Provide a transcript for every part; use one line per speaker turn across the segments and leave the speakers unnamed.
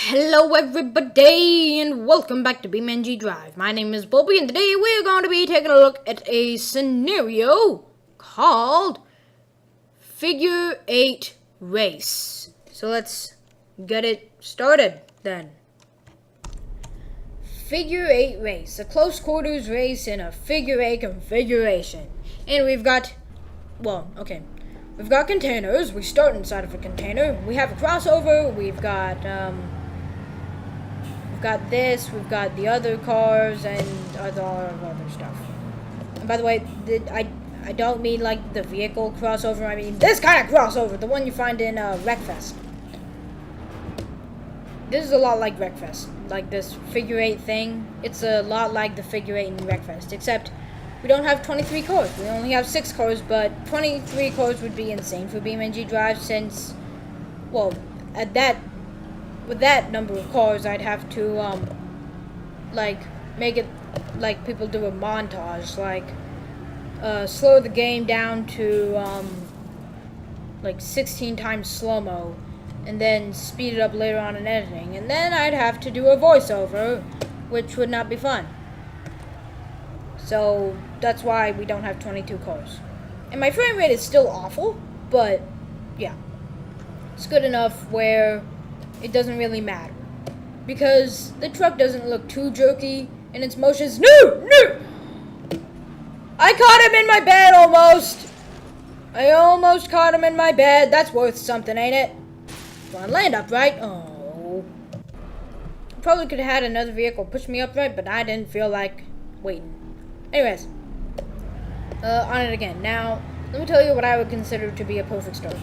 Hello everybody and welcome back to BeamNG.drive. My name is Bobby and today we're going to be taking a look at a scenario called Figure 8 Race. So let's get it started then. Figure 8 Race, a close quarters race in a figure 8 configuration. And we've got containers. We start inside of a container. We have a crossover. We've got this. We've got the other cars and other stuff. And by the way, I don't mean like the vehicle crossover. I mean this kind of crossover, the one you find in Wreckfest. This is a lot like Wreckfest, like this figure 8 thing. It's a lot like the figure 8 in Wreckfest, except we don't have 23 cores. We only have 6 cores, but 23 cores would be insane for BeamNG.drive since, well, with that number of cores, I'd have to, make it like people do a montage, like, slow the game down to, 16 times slow-mo, and then speed it up later on in editing, and then I'd have to do a voiceover, which would not be fun. So that's why we don't have 22 cores. And my frame rate is still awful, but yeah. It's good enough where it doesn't really matter. Because the truck doesn't look too jerky in its motions. No! I caught him in my bed almost! I almost caught him in my bed. That's worth something, ain't it? Well, I land upright. Oh. Probably could have had another vehicle push me upright, but I didn't feel like waiting. Anyways, on it again. Now, let me tell you what I would consider to be a perfect start.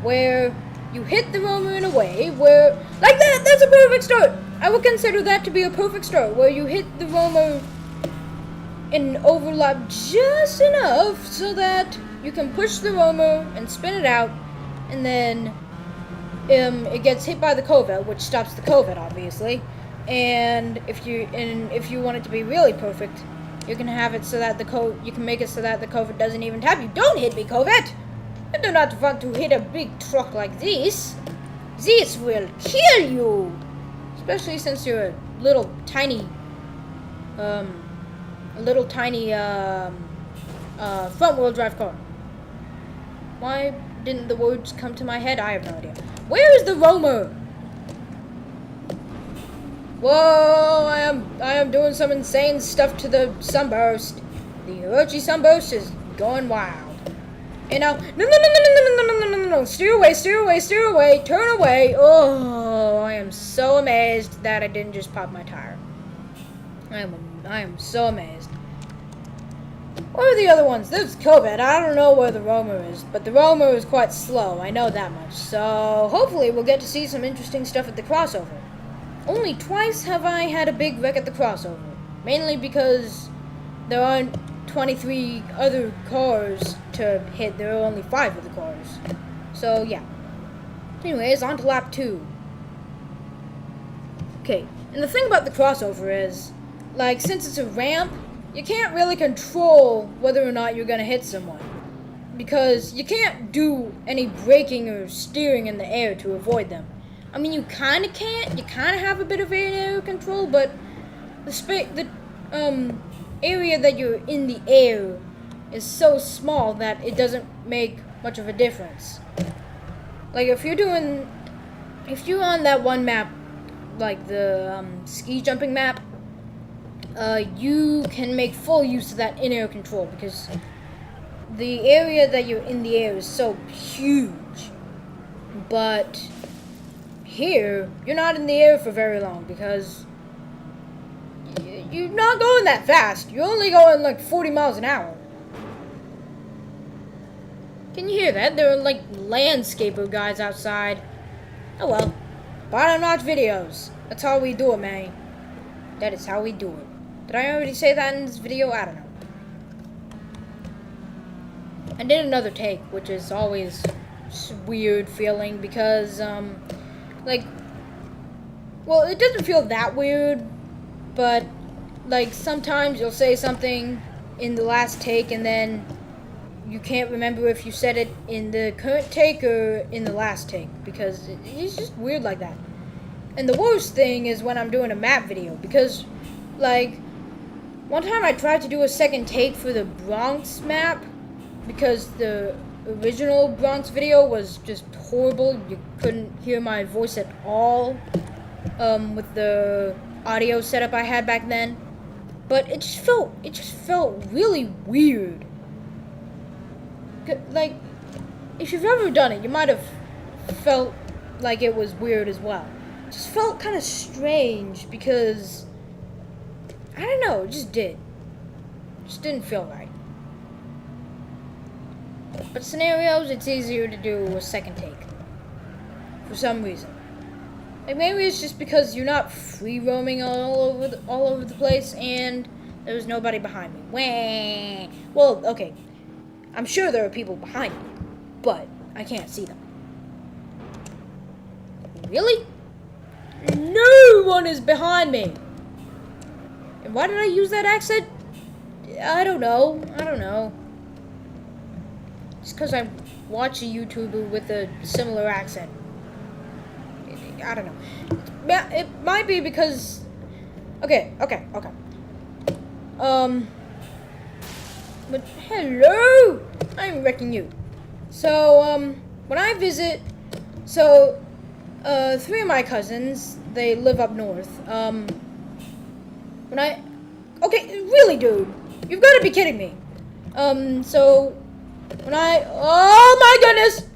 Where you hit the roamer in a way where, like that, that's a perfect start. I would consider that to be a perfect start, where you hit the roamer and overlap just enough so that you can push the roamer and spin it out, and then it gets hit by the covert, which stops the covert, obviously. And if you want it to be really perfect, you can have it so that you can make it so that the covert doesn't even tap you. Don't hit me, covert! I do not want to hit a big truck like this. This will kill you! Especially since you're a little tiny front-wheel drive car. Why didn't the words come to my head? I have no idea. Where is the roamer? Whoa, I am doing some insane stuff to the sunburst. The Hirochi sunburst is going wild. And now, no, steer away, turn away. Oh, I am so amazed that I didn't just pop my tire. I am so amazed. Where are the other ones? There's COVID. I don't know where the roamer is, but the roamer is quite slow. I know that much. So hopefully we'll get to see some interesting stuff at the crossover. Only twice have I had a big wreck at the crossover. Mainly because there aren't 23 other cars to hit. There are only 5 of the cars. So, yeah. Anyways, on to lap 2. Okay, and the thing about the crossover is, like, since it's a ramp, you can't really control whether or not you're going to hit someone. Because you can't do any braking or steering in the air to avoid them. I mean, you kind of can't. You kind of have a bit of air control, but the area that you're in the air is so small that it doesn't make much of a difference. Like if you're on that one map, like the ski jumping map, you can make full use of that in-air control because the area that you're in the air is so huge. But here, you're not in the air for very long because you're not going that fast. You're only going like 40 miles an hour. Can you hear that? There are like landscaper guys outside. Oh well. Bottom-notch videos. That's how we do it, man. That is how we do it. Did I already say that in this video? I don't know. I did another take, which is always weird feeling because, well, it doesn't feel that weird, but, like, sometimes you'll say something in the last take and then you can't remember if you said it in the current take or in the last take, because it's just weird like that. And the worst thing is when I'm doing a map video, because, like, one time I tried to do a second take for the Bronx map, because the original Bronx video was just horrible. You couldn't hear my voice at all, with the audio setup I had back then. But it just felt really weird. Like, if you've ever done it, you might have felt like it was weird as well. It just felt kind of strange because, I don't know, it just did. It just didn't feel right. But scenarios, it's easier to do a second take. For some reason. Like, maybe it's just because you're not free roaming all over the place and there was nobody behind me. Wah. Well, okay. I'm sure there are people behind me, but I can't see them. Really? No one is behind me. And why did I use that accent? I don't know. Just because I watch a YouTuber with a similar accent. I don't know. It might be because... Okay. But hello! I'm wrecking you. So, when I visit... So, 3 of my cousins, they live up north. When I... Okay, really, dude. You've got to be kidding me. So, when I... Oh, my goodness!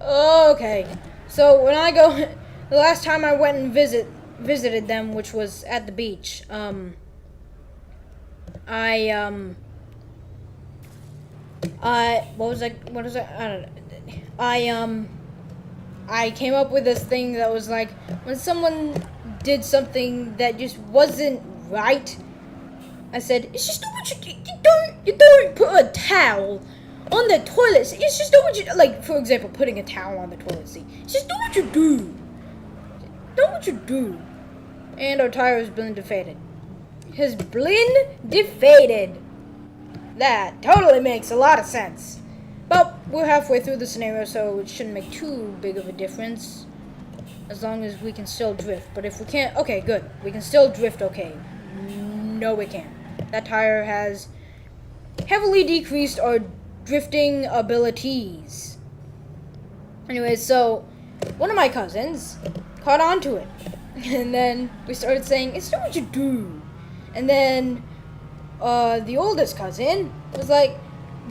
Okay. So, when I go... The last time I went and visited them, which was at the beach, what was I, I don't know. I came up with this thing that was like, when someone did something that just wasn't right, I said, it's just not what you don't put a towel on the toilet seat. It's just not what you, like, for example, putting a towel on the toilet seat. It's just not what you do. Not what you do. And our tire has been defeated. That totally makes a lot of sense. But we're halfway through the scenario, so it shouldn't make too big of a difference. As long as we can still drift. But if we can't, okay, good. We can still drift, okay. No, we can't. That tire has heavily decreased our drifting abilities. Anyways, so one of my cousins caught on to it. And then we started saying, it's not what you do. And then the oldest cousin was like,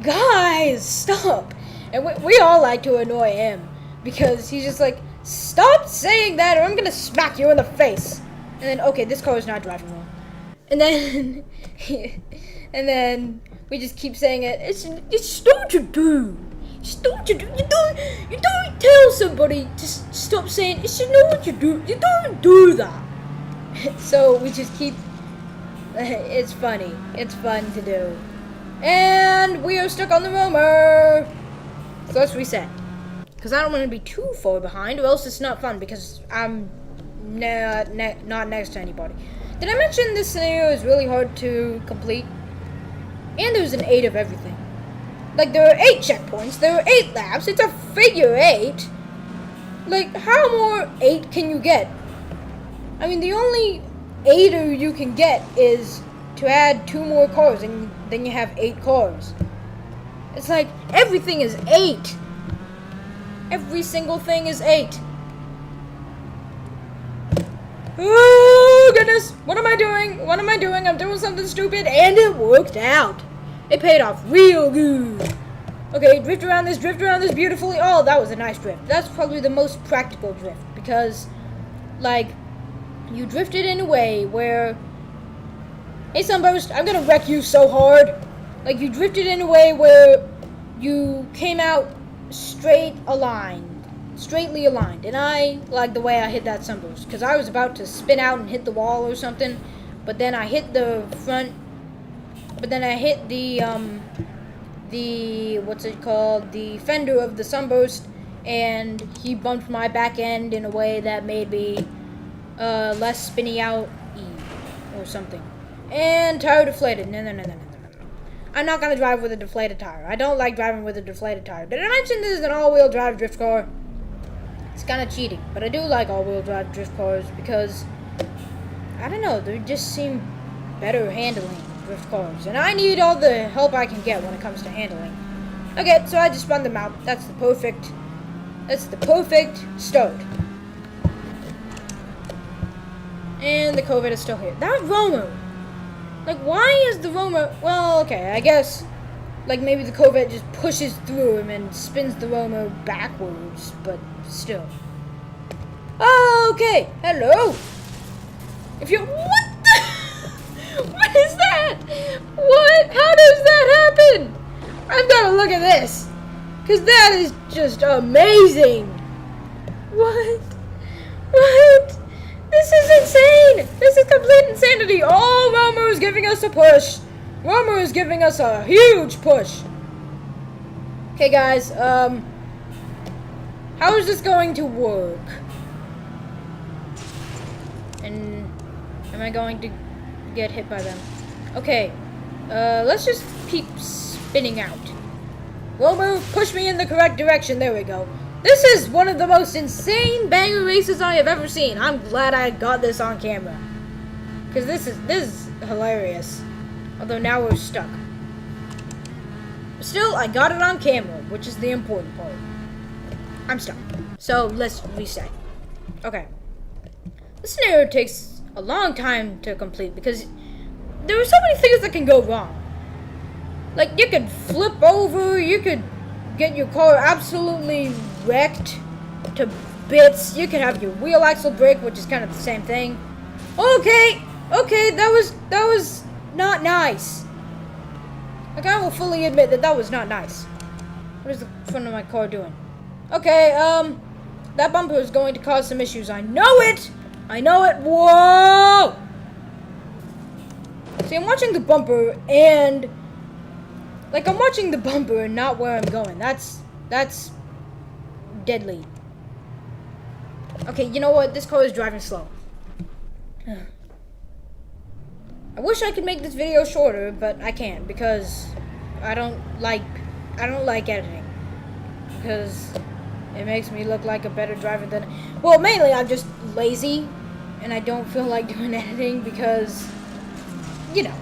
guys, stop. And we all like to annoy him because he's just like, stop saying that or I'm gonna smack you in the face. And then, okay, this car is not driving well. And then and then we just keep saying it. It's not what you do. It's not what you do. You don't tell somebody to stop saying it's not what you do. You don't do that. So we just keep. It's funny. It's fun to do. And we are stuck on the roamer. So let's reset. Because I don't want to be too far behind, or else it's not fun. Because I'm not next to anybody. Did I mention this scenario is really hard to complete? And there's an 8 of everything. Like, there are 8 checkpoints, there are 8 laps, it's a figure 8. Like, how more 8 can you get? I mean, the only 8er you can get is to add 2 more cars, and then you have 8 cars. It's like, everything is 8. Every single thing is 8. Oh, goodness. What am I doing? I'm doing something stupid, and it worked out. It paid off real good. Okay, drift around this beautifully. Oh, that was a nice drift. That's probably the most practical drift, because, like, you drifted in a way where, hey, Sunburst, I'm gonna wreck you so hard. Like, you drifted in a way where you came out straightly aligned, and I like the way I hit that Sunburst, because I was about to spin out and hit the wall or something, but then I hit the front, but then I hit the what's it called, the fender of the Sunburst, and he bumped my back end in a way that made me less spinny out or something. And tire deflated. No. I'm not gonna drive with a deflated tire. I don't like driving with a deflated tire. Did I mention this is an all-wheel drive drift car? It's kind of cheating, but I do like all-wheel drive drift cars because, I don't know, they just seem better handling drift cars. And I need all the help I can get when it comes to handling. Okay, so I just spun them out. That's the perfect start. And the COVID is still here. That Romo! Like, why is the Romo... Well, okay, I guess... Like, maybe the COVID just pushes through him and spins the Romo backwards, but still. Okay, hello! If you... What the... What is that? What? How does that happen? I've got to look at this. Because that is just amazing. What? What? This is insane! This is complete insanity! Oh, Romo is giving us a push! Romo is giving us a huge push! Okay, guys, how is this going to work? And am I going to get hit by them? Okay, let's just keep spinning out. Romo, push me in the correct direction. There we go. This is one of the most insane banger races I have ever seen. I'm glad I got this on camera. Because this is hilarious. Although now we're stuck. Still, I got it on camera, which is the important part. I'm stuck. So, let's reset. Okay. This scenario takes a long time to complete because there are so many things that can go wrong. Like, you could flip over, you could get your car absolutely wrecked to bits. You could have your wheel axle break, which is kind of the same thing. Okay, that was not nice. Like, I will fully admit that was not nice. What is the front of my car doing? Okay, that bumper is going to cause some issues. I know it! I know it! Whoa! See, I'm watching the bumper and... Like, I'm watching the bumper and not where I'm going. That's deadly. Okay, you know what? This car is driving slow. I wish I could make this video shorter, but I can't because I don't like editing. Because it makes me look like a better driver than... Well, mainly I'm just lazy and I don't feel like doing editing because, you know.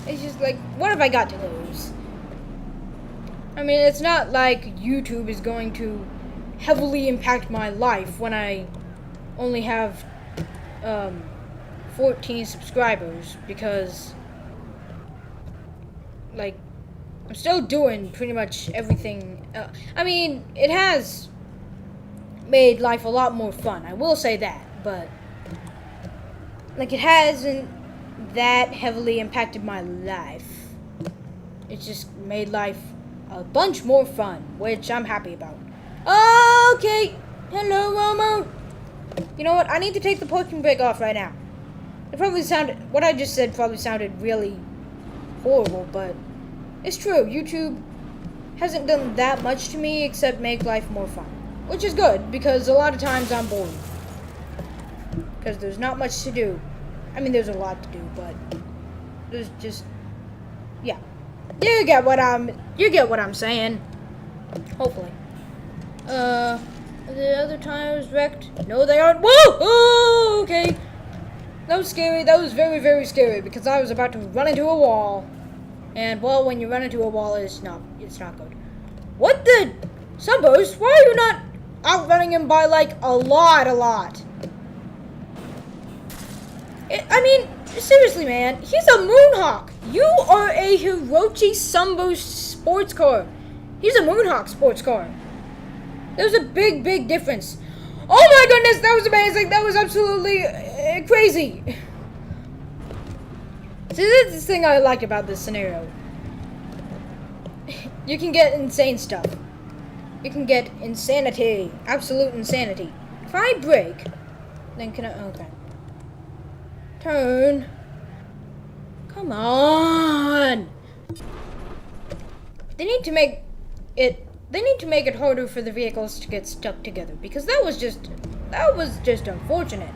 It's just like, what have I got to lose? I mean, it's not like YouTube is going to heavily impact my life when I only have 14 subscribers because, like, I'm still doing pretty much everything. I mean, it has made life a lot more fun. I will say that, but, like, it hasn't that heavily impacted my life. It just made life a bunch more fun, which I'm happy about. Okay, hello, Romo. You know what? I need to take the parking brake off right now. It probably sounded, what I just said probably sounded really horrible, but it's true. YouTube hasn't done that much to me except make life more fun, which is good because a lot of times I'm bored because there's not much to do. I mean, there's a lot to do, but there's just, yeah. You get what I'm saying. Hopefully. Are the other tires wrecked? No, they aren't. Whoa! Oh, okay. That was scary. That was very, very scary because I was about to run into a wall. And, well, when you run into a wall, it's not good. What the? Sunburst, why are you not outrunning him by, like, a lot? I mean, seriously, man. He's a Moonhawk. You are a Hirochi Sunburst sports car. He's a Moonhawk sports car. There's a big, big difference. Oh my goodness, that was amazing. That was absolutely crazy. See, this is the thing I like about this scenario. You can get insane stuff. You can get insanity. Absolute insanity. If I brake, then can I... Okay. Turn. Come on. They need to make it harder for the vehicles to get stuck together because that was just unfortunate.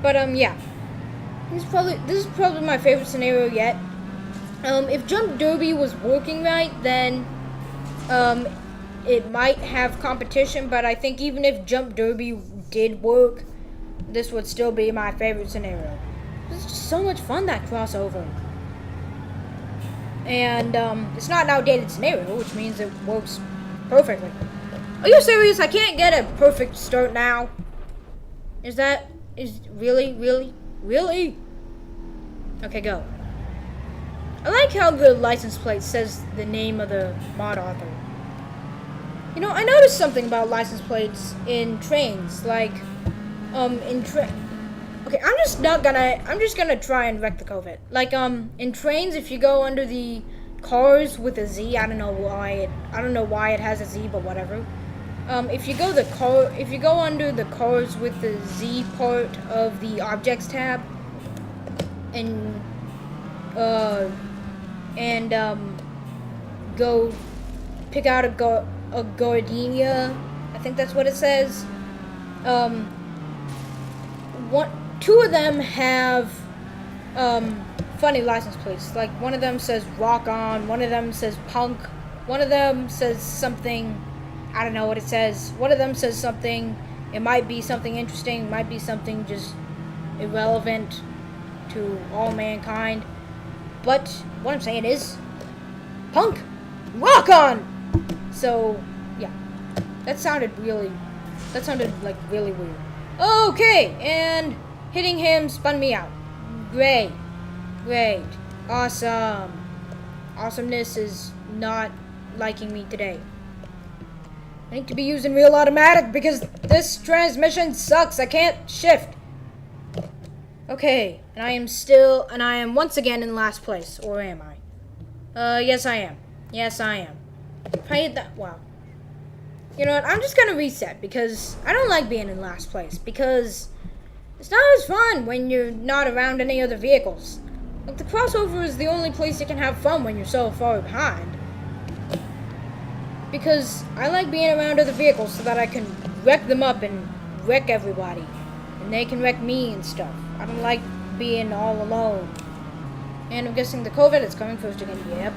But yeah. This is probably my favorite scenario yet. If Jump Derby was working right, then it might have competition, but I think even if Jump Derby did work, this would still be my favorite scenario. It's just so much fun, that crossover. And it's not an outdated scenario, which means it works perfectly. Are you serious? I can't get a perfect start now? Is really? Okay, go. I like how the license plate says the name of the mod author. You know, I noticed something about license plates in trains, like, okay, I'm just gonna try and wreck the COVID. Like, in trains, if you go under the cars with a Z, I don't know why it has a Z, but whatever. If you go under the cars with the Z part of the objects tab, and go pick out a gardenia, I think that's what it says. Two of them have funny license plates. Like, one of them says rock on, one of them says punk, one of them says something, I don't know what it says. One of them says something, it might be something interesting, it might be something just irrelevant to all mankind. But what I'm saying is, punk, rock on! So, yeah. That sounded like really weird. Okay, and hitting him spun me out. Great. Awesome. Awesomeness is not liking me today. I need to be using real automatic because this transmission sucks. I can't shift. Okay, and I am once again in last place, or am I? Yes I am. If I hit that, wow. You know what, I'm just gonna reset because I don't like being in last place because it's not as fun when you're not around any other vehicles. Like, the crossover is the only place you can have fun when you're so far behind. Because I like being around other vehicles so that I can wreck them up and wreck everybody. And they can wreck me and stuff. I don't like being all alone. And I'm guessing the COVID is coming first again. Yep.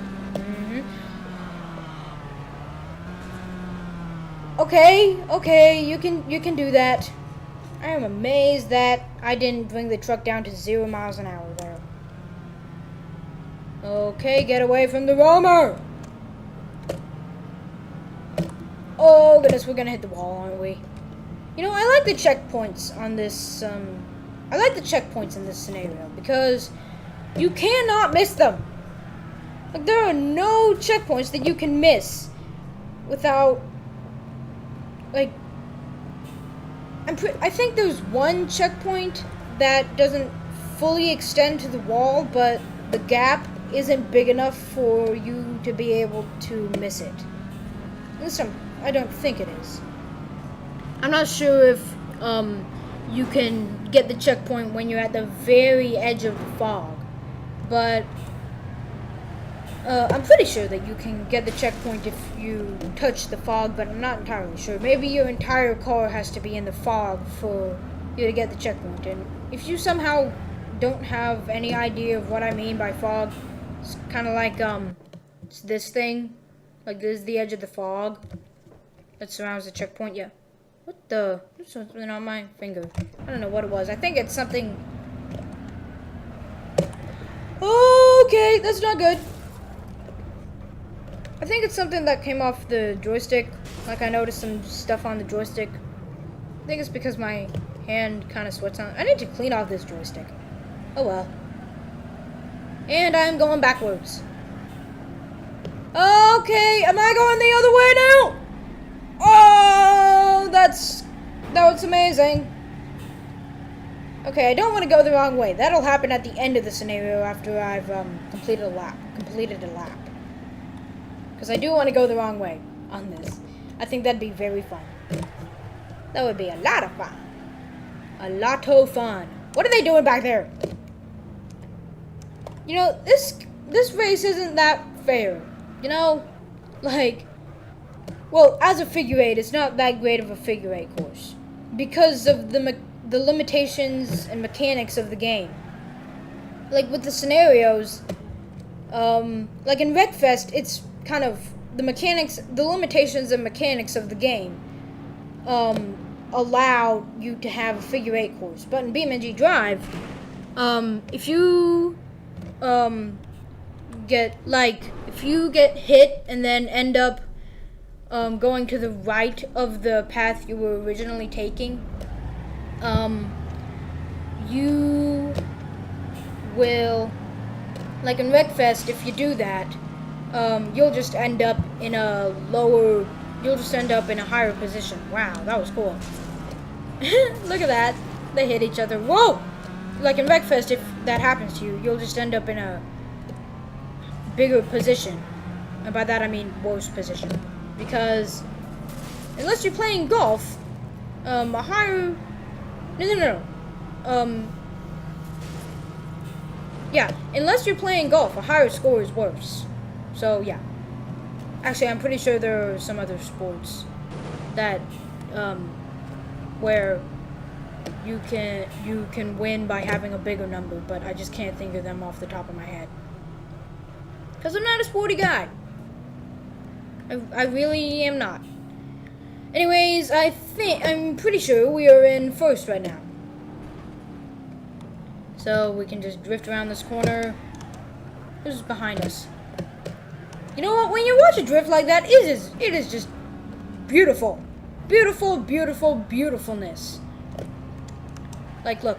Okay, you can do that. I am amazed that I didn't bring the truck down to 0 miles an hour there. Okay, get away from the roamer! Oh goodness, we're gonna hit the wall, aren't we? You know, I like the checkpoints on this, I like the checkpoints in this scenario because you cannot miss them. Like, there are no checkpoints that you can miss without, like, I think there's one checkpoint that doesn't fully extend to the wall, but the gap isn't big enough for you to be able to miss it. At least I don't think it is. I'm not sure if you can get the checkpoint when you're at the very edge of the fog, but I'm pretty sure that you can get the checkpoint if you touch the fog, but I'm not entirely sure. Maybe your entire car has to be in the fog for you to get the checkpoint. And if you somehow don't have any idea of what I mean by fog, it's kind of like it's this thing. Like, this is the edge of the fog that surrounds the checkpoint. Yeah. What the? There's something on my finger. I don't know what it was. I think it's something. Okay, that's not good. I think it's something that came off the joystick. Like, I noticed some stuff on the joystick. I think it's because my hand kind of sweats on. I need to clean off this joystick. Oh well. And I'm going backwards. Okay, am I going the other way now? Oh, that was amazing. Okay, I don't want to go the wrong way. That'll happen at the end of the scenario after I've completed a lap. Because I do want to go the wrong way on this. I think that'd be very fun. That would be a lot of fun. A lot of fun. What are they doing back there? You know, this race isn't that fair. You know? Like, well, as a figure eight, it's not that great of a figure eight course. Because of the limitations and mechanics of the game. Like, with the scenarios, like in Wreckfest, it's kind of the limitations and mechanics of the game allow you to have a figure 8 course. But in BeamNG.drive, if you get hit and then end up going to the right of the path you were originally taking, you will, like in Wreckfest, if you do that, you'll just end up in a higher position. Wow, that was cool. Look at that. They hit each other. Whoa! Like in Wreckfest, if that happens to you, you'll just end up in a bigger position. And by that I mean worse position. Because unless you're playing golf, unless you're playing golf, a higher score is worse. So yeah. Actually, I'm pretty sure there are some other sports that where you can win by having a bigger number, but I just can't think of them off the top of my head. Because I'm not a sporty guy. I really am not. Anyways, I'm pretty sure we are in first right now. So we can just drift around this corner. This is behind us. You know what? When you watch a drift like that, it is just beautiful. Beautiful, beautiful, beautifulness. Like, look.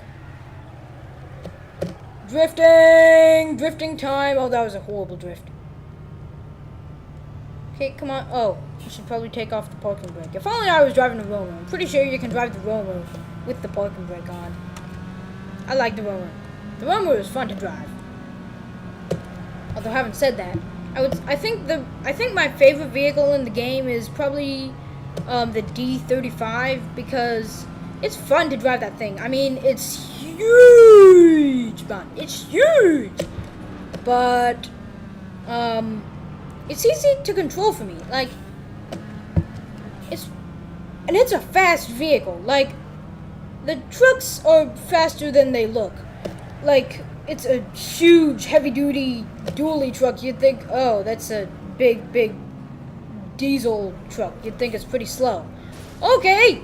Drifting time. Oh, that was a horrible drift. Okay, come on. Oh, I should probably take off the parking brake. If only I was driving the roller. I'm pretty sure you can drive the roller with the parking brake on. I like the roller. The roller is fun to drive. Although having said that, I think my favorite vehicle in the game is probably the D35, because it's fun to drive that thing. I mean, it's huge, man. It's huge. But it's easy to control for me. Like, it's a fast vehicle. Like, the trucks are faster than they look. Like, it's a huge, heavy-duty dually truck. You'd think, oh, that's a big diesel truck. You'd think it's pretty slow. Okay!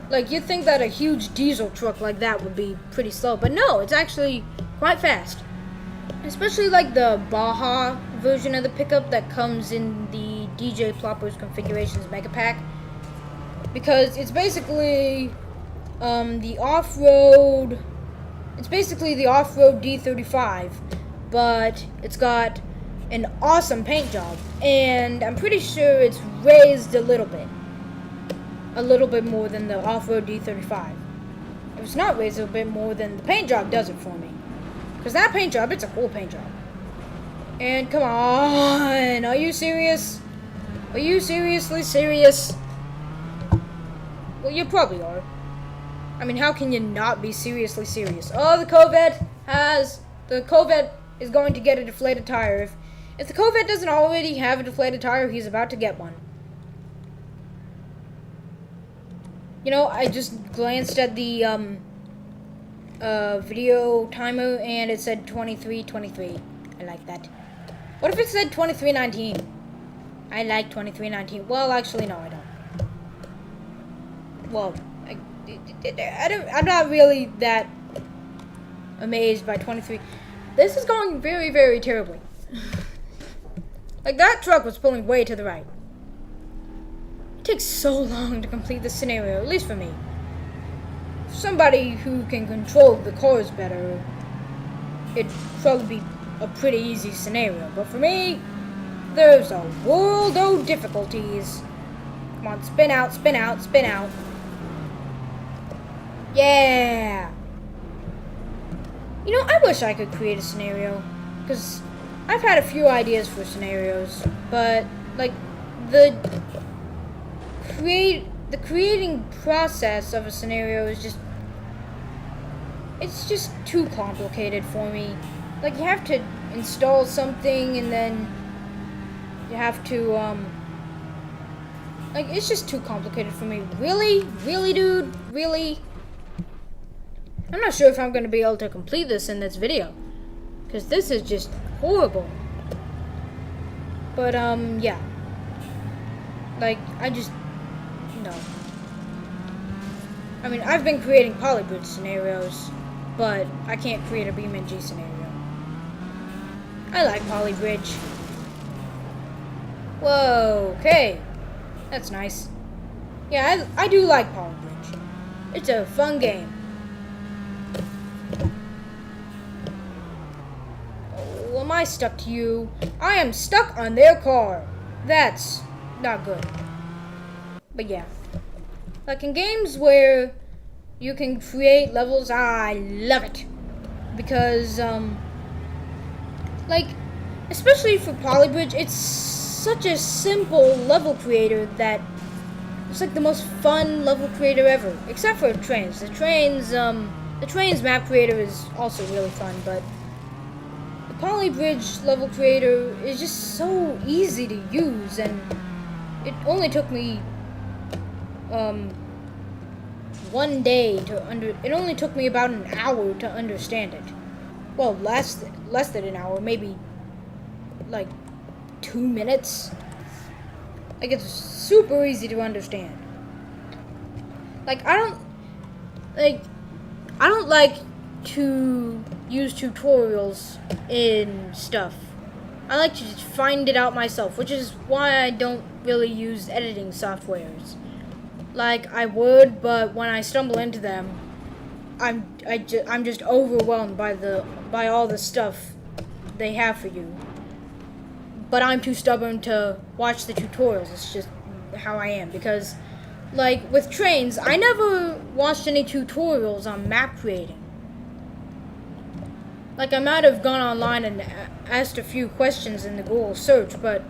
Like, you'd think that a huge diesel truck like that would be pretty slow. But no, it's actually quite fast. Especially, like, the Baja version of the pickup that comes in the DJ Ploppers Configurations Mega Pack. Because it's basically the off-road... It's basically the off-road D35, but it's got an awesome paint job, and I'm pretty sure it's raised a little bit more than the off-road D35. If it's not raised a bit more, then the paint job does it for me. Because that paint job, it's a cool paint job. And come on, are you serious? Are you seriously serious? Well, you probably are. I mean, how can you not be seriously serious? Oh, the Corvette is going to get a deflated tire. If the Corvette doesn't already have a deflated tire, he's about to get one. You know, I just glanced at the video timer and it said 23:23. I like that. What if it said 23:19? I like 23:19. Well, actually, no, I don't. Well, I'm not really that amazed by 23. This is going very, very terribly. Like, that truck was pulling way to the right. It takes so long to complete this scenario, at least for me. For somebody who can control the cars better, it'd probably be a pretty easy scenario. But for me, there's a world of difficulties. Come on, spin out, spin out, spin out. Yeah! You know, I wish I could create a scenario, because I've had a few ideas for scenarios, but, like, the creating process of a scenario is just, it's just too complicated for me. Like, you have to install something, and then you have to, like, it's just too complicated for me. Really? Really, dude? Really? I'm not sure if I'm going to be able to complete this in this video, because this is just horrible. But, yeah. Like, I just, no. I mean, I've been creating polybridge scenarios, but I can't create a BeamNG scenario. I like polybridge. Whoa, okay. That's nice. Yeah, I do like polybridge. It's a fun game. Oh, am I stuck to you? I am stuck on their car. That's not good. But yeah. Like in games where you can create levels, I love it. Because, like, especially for polybridge, it's such a simple level creator that it's like the most fun level creator ever. Except for trains. The trains map creator is also really fun, but the polybridge level creator is just so easy to use, and it only took me one day it only took me about an hour to understand it. Well, less than an hour, maybe like 2 minutes. Like, it's super easy to understand. Like, I don't like to use tutorials in stuff. I like to just find it out myself, which is why I don't really use editing softwares. Like, I would, but when I stumble into them, I'm just overwhelmed by all the stuff they have for you. But I'm too stubborn to watch the tutorials. It's just how I am. Because, like, with trains, I never watched any tutorials on map creating. Like, I might have gone online and asked a few questions in the Google search, but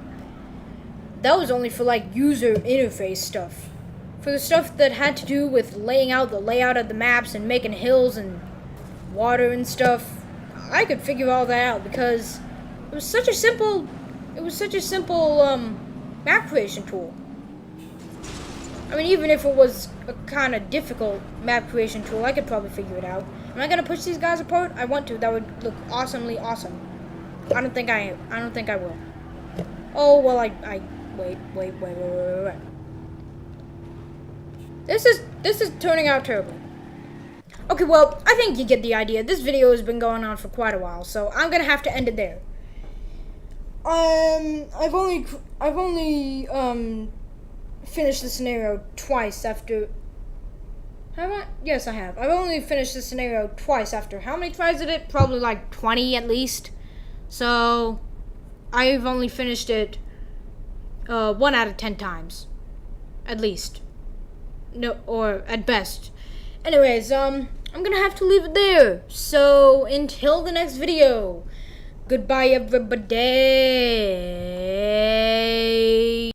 that was only for, like, user interface stuff. For the stuff that had to do with laying out the layout of the maps and making hills and water and stuff, I could figure all that out because it was such a simple map creation tool. I mean, even if it was a kind of difficult map creation tool, I could probably figure it out. Am I gonna push these guys apart? I want to. That would look awesomely awesome. I don't think I will. Oh well, wait. This is turning out terribly. Okay, well, I think you get the idea. This video has been going on for quite a while, so I'm gonna have to end it there. I've only finished the scenario twice after. Have I? Yes, I have. I've only finished the scenario twice after. How many tries did it? Probably like 20 at least. So I've only finished it 1 out of 10 times, at least. No, or at best. Anyways, I'm gonna have to leave it there. So until the next video, goodbye everybody.